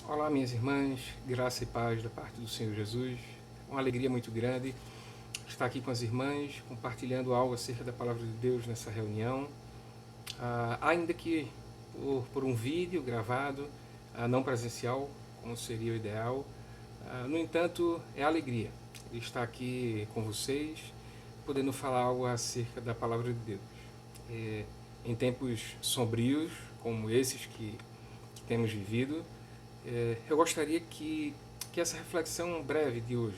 Olá, minhas irmãs, graça e paz da parte do Senhor Jesus. Uma alegria muito grande estar aqui com as irmãs, compartilhando algo acerca da palavra de Deus nessa reunião. Ainda que por um vídeo gravado, não presencial, como seria o ideal. No entanto, é alegria de estar aqui com vocês, podendo falar algo acerca da palavra de Deus. Em tempos sombrios, como esses que temos vivido, eu gostaria que essa reflexão breve de hoje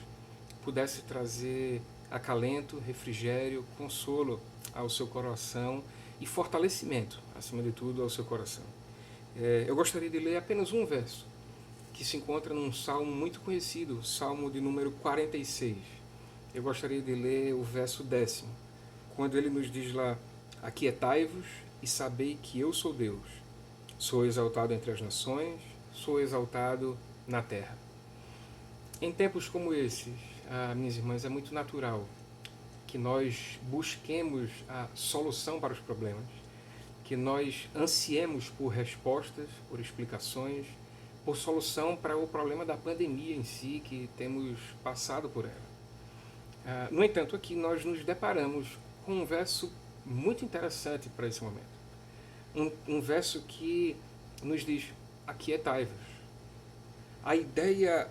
pudesse trazer acalento, refrigério, consolo ao seu coração e fortalecimento, acima de tudo, ao seu coração. Eu gostaria de ler apenas um verso que se encontra num salmo muito conhecido, o salmo de número 46. Eu gostaria de ler o verso 10º, quando ele nos diz lá: Aquietai-vos e sabei que eu sou Deus. Sou exaltado entre as nações, sou exaltado na terra. Em tempos como esses, minhas irmãs, é muito natural que nós busquemos a solução para os problemas, que nós ansiemos por respostas, por explicações, por solução para o problema da pandemia em si, que temos passado por ela. No entanto, aqui nós nos deparamos com um verso muito interessante para esse momento. Um verso que nos diz: aquietai-vos. A ideia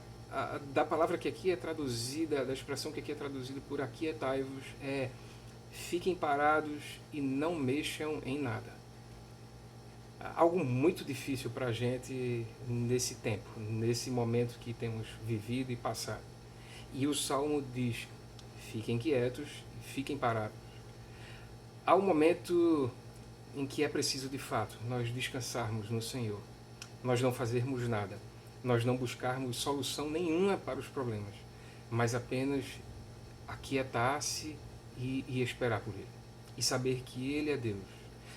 da palavra que aqui é traduzida, da expressão que aqui é traduzida por aquietai-vos, é: fiquem parados e não mexam em nada. Algo muito difícil para a gente nesse tempo, nesse momento que temos vivido e passado. E o Salmo diz: fiquem quietos, fiquem parados. Há um momento em que é preciso de fato nós descansarmos no Senhor, nós não fazermos nada, nós não buscarmos solução nenhuma para os problemas, mas apenas aquietar-se e esperar por Ele. E saber que Ele é Deus.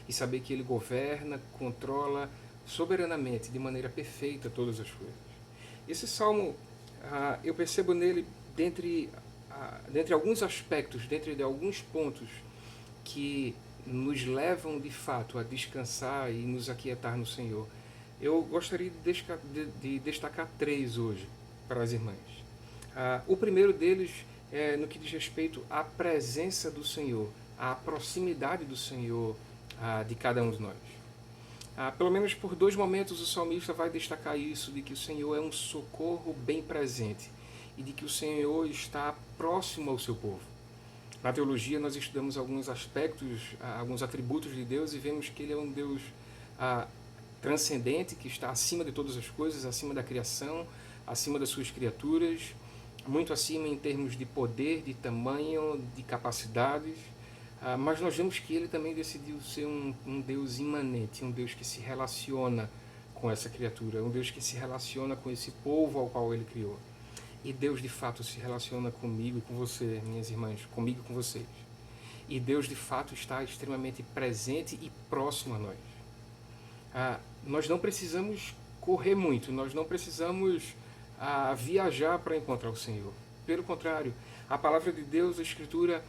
E saber que Ele governa, controla soberanamente, de maneira perfeita, todas as coisas. Esse salmo, eu percebo nele, dentre alguns aspectos, dentre de alguns pontos que nos levam de fato a descansar e nos aquietar no Senhor. Eu gostaria de destacar três hoje para as irmãs. O primeiro deles é no que diz respeito à presença do Senhor, à proximidade do Senhor de cada um de nós. Pelo menos por dois momentos o salmista vai destacar isso, de que o Senhor é um socorro bem presente e de que o Senhor está próximo ao seu povo. Na teologia nós estudamos alguns aspectos, alguns atributos de Deus e vemos que Ele é um Deus transcendente, que está acima de todas as coisas, acima da criação, acima das suas criaturas, muito acima em termos de poder, de tamanho, de capacidades. Mas nós vemos que Ele também decidiu ser um Deus imanente, um Deus que se relaciona com essa criatura, um Deus que se relaciona com esse povo ao qual Ele criou. E Deus de fato se relaciona comigo e com você, minhas irmãs, comigo e com vocês. E Deus de fato está extremamente presente e próximo a nós. Nós não precisamos correr muito, nós não precisamos viajar para encontrar o Senhor. Pelo contrário, a palavra de Deus, a Escritura,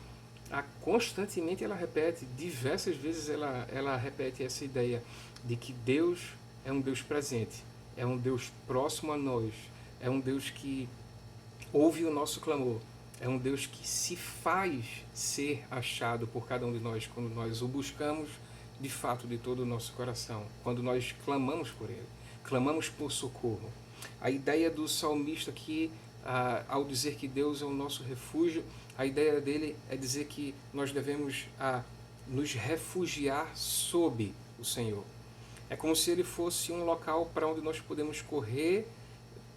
constantemente ela repete, diversas vezes ela repete essa ideia de que Deus é um Deus presente, é um Deus próximo a nós, é um Deus que ouve o nosso clamor, é um Deus que se faz ser achado por cada um de nós quando nós o buscamos de fato de todo o nosso coração, quando nós clamamos por Ele, clamamos por socorro. A ideia do salmista aqui, ao dizer que Deus é o nosso refúgio, a ideia dele é dizer que nós devemos nos refugiar sob o Senhor. É como se Ele fosse um local para onde nós podemos correr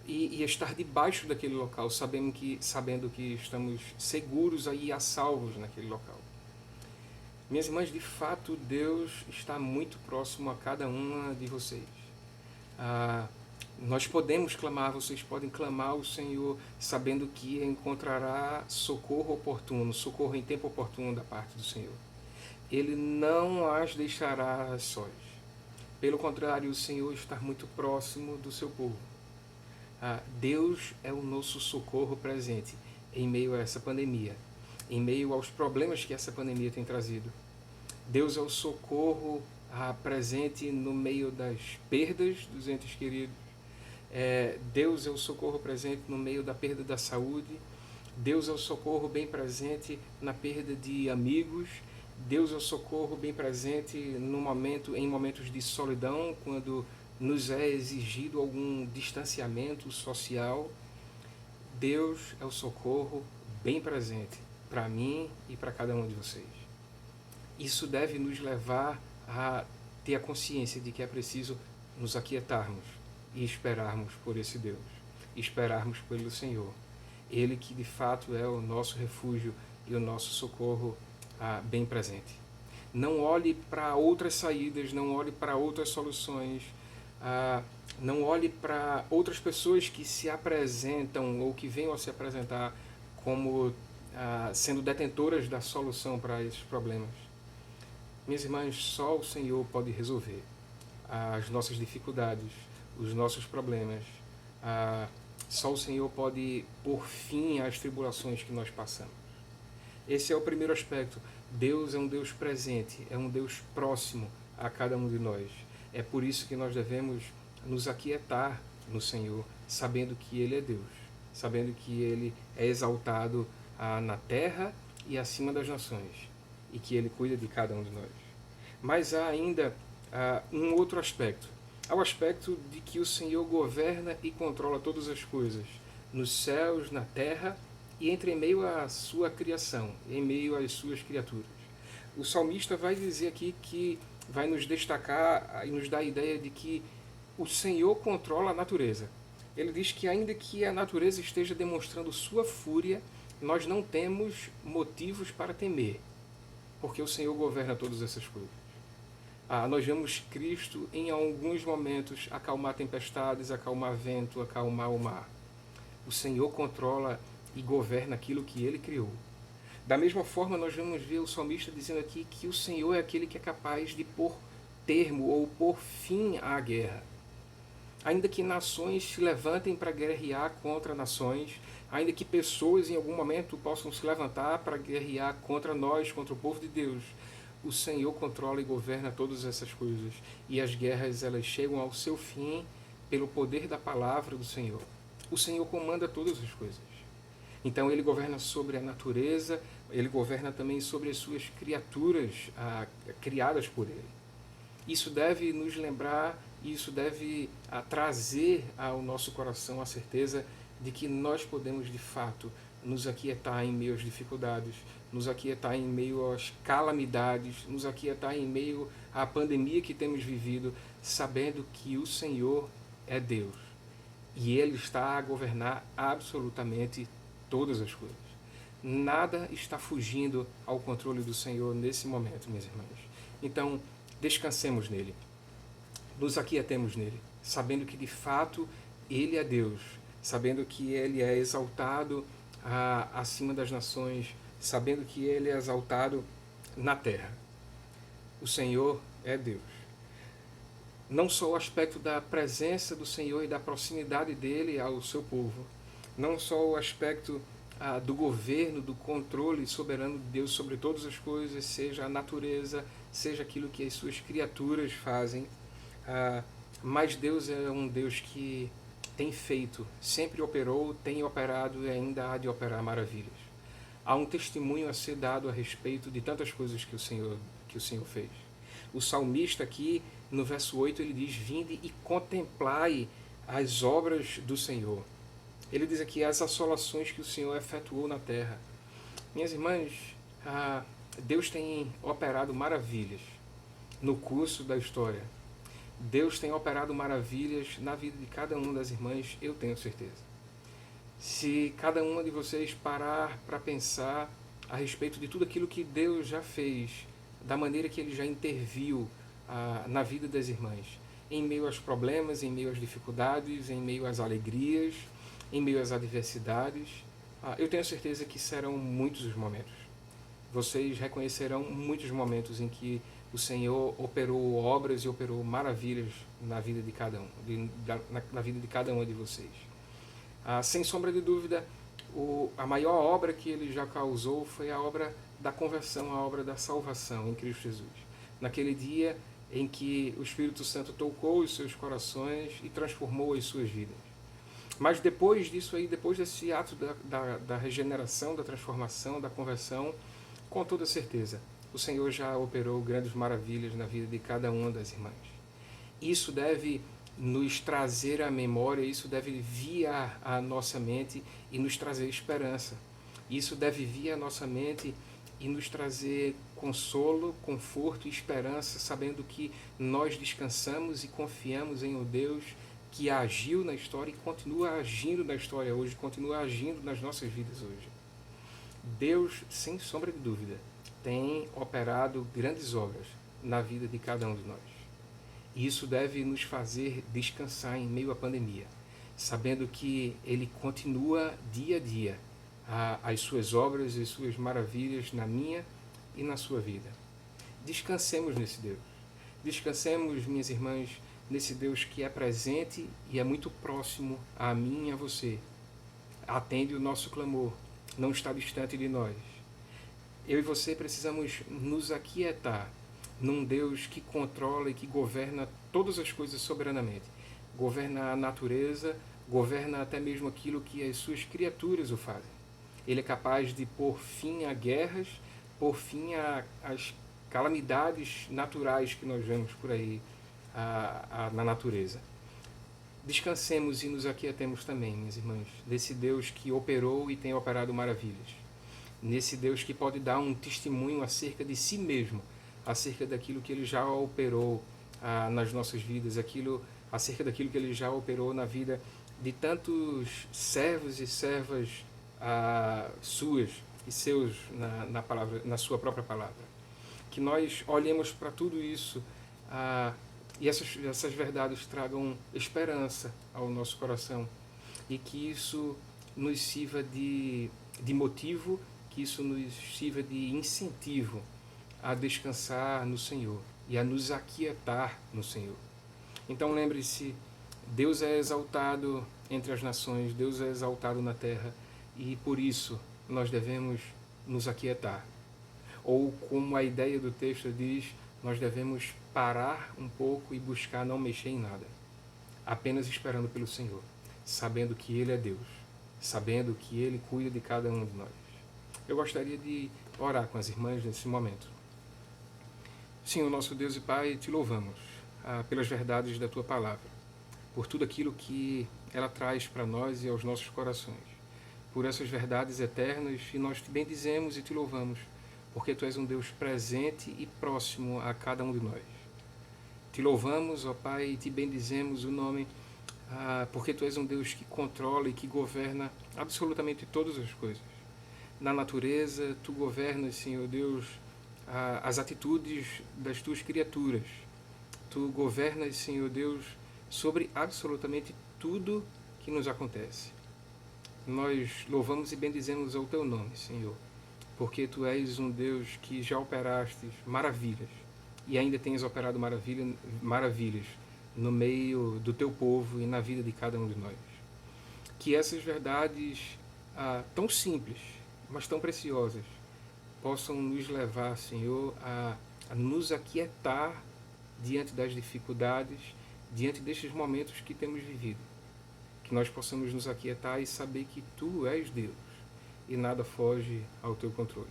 e estar debaixo daquele local, sabendo que estamos seguros aí a salvos naquele local. Minhas irmãs, de fato, Deus está muito próximo a cada uma de vocês. Nós podemos clamar, vocês podem clamar ao Senhor, sabendo que encontrará socorro oportuno, socorro em tempo oportuno da parte do Senhor. Ele não as deixará sós. Pelo contrário, o Senhor está muito próximo do seu povo. Deus é o nosso socorro presente em meio a essa pandemia, em meio aos problemas que essa pandemia tem trazido. Deus é o socorro presente no meio das perdas dos entes queridos. Deus é o socorro presente no meio da perda da saúde. Deus é o socorro bem presente na perda de amigos. Deus é o socorro bem presente em momentos de solidão, quando nos é exigido algum distanciamento social. Deus é o socorro bem presente para mim e para cada um de vocês. Isso deve nos levar a ter a consciência de que é preciso nos aquietarmos e esperarmos por esse Deus, esperarmos pelo Senhor. Ele que de fato é o nosso refúgio e o nosso socorro bem presente. Não olhe para outras saídas, não olhe para outras soluções, não olhe para outras pessoas que se apresentam ou que venham a se apresentar como sendo detentoras da solução para esses problemas. Minhas irmãs, só o Senhor pode resolver as nossas dificuldades, os nossos problemas. Só o Senhor pode pôr fim às tribulações que nós passamos. Esse é o primeiro aspecto. Deus é um Deus presente, é um Deus próximo a cada um de nós. É por isso que nós devemos nos aquietar no Senhor, sabendo que Ele é Deus, sabendo que Ele é exaltado na terra e acima das nações, e que Ele cuida de cada um de nós. Mas há ainda um outro aspecto. Há o aspecto de que o Senhor governa e controla todas as coisas, nos céus, na terra e em meio à sua criação, em meio às suas criaturas. O salmista vai dizer aqui que vai nos destacar e nos dar a ideia de que o Senhor controla a natureza. Ele diz que ainda que a natureza esteja demonstrando sua fúria, nós não temos motivos para temer, porque o Senhor governa todas essas coisas. Nós vemos Cristo em alguns momentos acalmar tempestades, acalmar vento, acalmar o mar. O Senhor controla e governa aquilo que Ele criou. Da mesma forma, nós vamos ver o salmista dizendo aqui que o Senhor é aquele que é capaz de pôr termo ou pôr fim à guerra. Ainda que nações se levantem para guerrear contra nações, ainda que pessoas em algum momento possam se levantar para guerrear contra nós, contra o povo de Deus, o Senhor controla e governa todas essas coisas. E as guerras, elas chegam ao seu fim pelo poder da palavra do Senhor. O Senhor comanda todas as coisas. Então Ele governa sobre a natureza, Ele governa também sobre as suas criaturas criadas por Ele. Isso deve nos lembrar, isso deve trazer ao nosso coração a certeza de que nós podemos de fato nos aquietar em meio às dificuldades, nos aquietar em meio às calamidades, nos aquietar em meio à pandemia que temos vivido, sabendo que o Senhor é Deus e Ele está a governar absolutamente todas as coisas. Nada está fugindo ao controle do Senhor nesse momento, minhas irmãs. Então, descansemos nele, nos aquietemos nele, sabendo que de fato Ele é Deus, sabendo que Ele é exaltado acima das nações, sabendo que Ele é exaltado na terra. O Senhor é Deus. Não só o aspecto da presença do Senhor e da proximidade dele ao seu povo, não só o aspecto do governo, do controle soberano de Deus sobre todas as coisas, seja a natureza, seja aquilo que as suas criaturas fazem, mas Deus é um Deus que tem feito, sempre operou, tem operado e ainda há de operar maravilhas. Há um testemunho a ser dado a respeito de tantas coisas que o Senhor fez. O salmista aqui, no verso 8, ele diz: vinde e contemplai as obras do Senhor. Ele diz aqui as assolações que o Senhor efetuou na terra. Minhas irmãs, Deus tem operado maravilhas no curso da história. Deus tem operado maravilhas na vida de cada uma das irmãs, eu tenho certeza. Se cada uma de vocês parar para pensar a respeito de tudo aquilo que Deus já fez, da maneira que Ele já interviu na vida das irmãs, em meio aos problemas, em meio às dificuldades, em meio às alegrias, em meio às adversidades, eu tenho certeza que serão muitos os momentos. Vocês reconhecerão muitos momentos em que o Senhor operou obras e operou maravilhas na vida de cada um, na vida de cada uma de vocês. Sem sombra de dúvida, a maior obra que Ele já causou foi a obra da conversão, a obra da salvação em Cristo Jesus. Naquele dia, em que o Espírito Santo tocou os seus corações e transformou as suas vidas. Mas depois disso aí, depois desse ato da regeneração, da transformação, da conversão, com toda certeza, o Senhor já operou grandes maravilhas na vida de cada uma das irmãs. Isso deve nos trazer à memória, isso deve vir à nossa mente e nos trazer esperança. Isso deve vir à nossa mente e nos trazer consolo, conforto e esperança, sabendo que nós descansamos e confiamos em um Deus que agiu na história e continua agindo na história hoje, continua agindo nas nossas vidas hoje. Deus, sem sombra de dúvida, tem operado grandes obras na vida de cada um de nós. E isso deve nos fazer descansar em meio à pandemia, sabendo que Ele continua dia a dia as suas obras e suas maravilhas na minha e na sua vida. Descansemos nesse Deus. Descansemos, minhas irmãs, nesse Deus que é presente e é muito próximo a mim e a você. Atende o nosso clamor, não está distante de nós. Eu e você precisamos nos aquietar num Deus que controla e que governa todas as coisas soberanamente. Governa a natureza, governa até mesmo aquilo que as suas criaturas o fazem. Ele é capaz de pôr fim a guerras, pôr fim às calamidades naturais que nós vemos por aí na natureza. Descansemos e nos aquietemos também, minhas irmãs, nesse Deus que operou e tem operado maravilhas. Nesse Deus que pode dar um testemunho acerca de si mesmo, acerca daquilo que Ele já operou nas nossas vidas, acerca daquilo que Ele já operou na vida de tantos servos e servas suas e seus na sua própria palavra. Que nós olhemos para tudo isso e essas verdades tragam esperança ao nosso coração e que isso nos sirva de motivo, que isso nos sirva de incentivo a descansar no Senhor e a nos aquietar no Senhor. Então lembre-se, Deus é exaltado entre as nações, Deus é exaltado na terra e por isso nós devemos nos aquietar. Ou como a ideia do texto diz, nós devemos parar um pouco e buscar não mexer em nada, apenas esperando pelo Senhor, sabendo que Ele é Deus, sabendo que Ele cuida de cada um de nós. Eu gostaria de orar com as irmãs nesse momento. Senhor, nosso Deus e Pai, te louvamos pelas verdades da Tua Palavra, por tudo aquilo que ela traz para nós e aos nossos corações, por essas verdades eternas, e nós te bendizemos e te louvamos, porque Tu és um Deus presente e próximo a cada um de nós. Te louvamos, ó Pai, e te bendizemos o nome, porque Tu és um Deus que controla e que governa absolutamente todas as coisas. Na natureza, Tu governas, Senhor Deus, as atitudes das Tuas criaturas. Tu governas, Senhor Deus, sobre absolutamente tudo que nos acontece. Nós louvamos e bendizemos ao Teu nome, Senhor, porque Tu és um Deus que já operaste maravilhas e ainda tens operado maravilhas no meio do Teu povo e na vida de cada um de nós. Que essas verdades tão simples, mas tão preciosas, possam nos levar, Senhor, a nos aquietar diante das dificuldades, diante destes momentos que temos vivido. Que nós possamos nos aquietar e saber que Tu és Deus e nada foge ao Teu controle.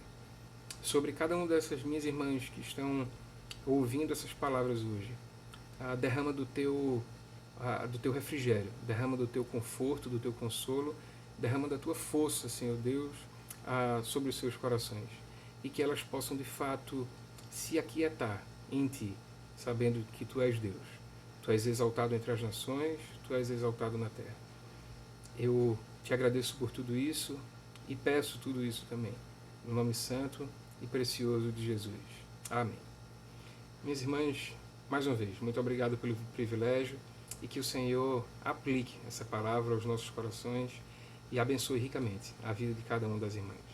Sobre cada uma dessas minhas irmãs que estão ouvindo essas palavras hoje, derrama do Teu refrigério, derrama do Teu conforto, do Teu consolo, derrama da Tua força, Senhor Deus, sobre os seus corações. E que elas possam, de fato, se aquietar em Ti, sabendo que Tu és Deus. Tu és exaltado entre as nações, Tu és exaltado na terra. Eu Te agradeço por tudo isso e peço tudo isso também, no nome santo e precioso de Jesus. Amém. Minhas irmãs, mais uma vez, muito obrigado pelo privilégio e que o Senhor aplique essa palavra aos nossos corações e abençoe ricamente a vida de cada uma das irmãs.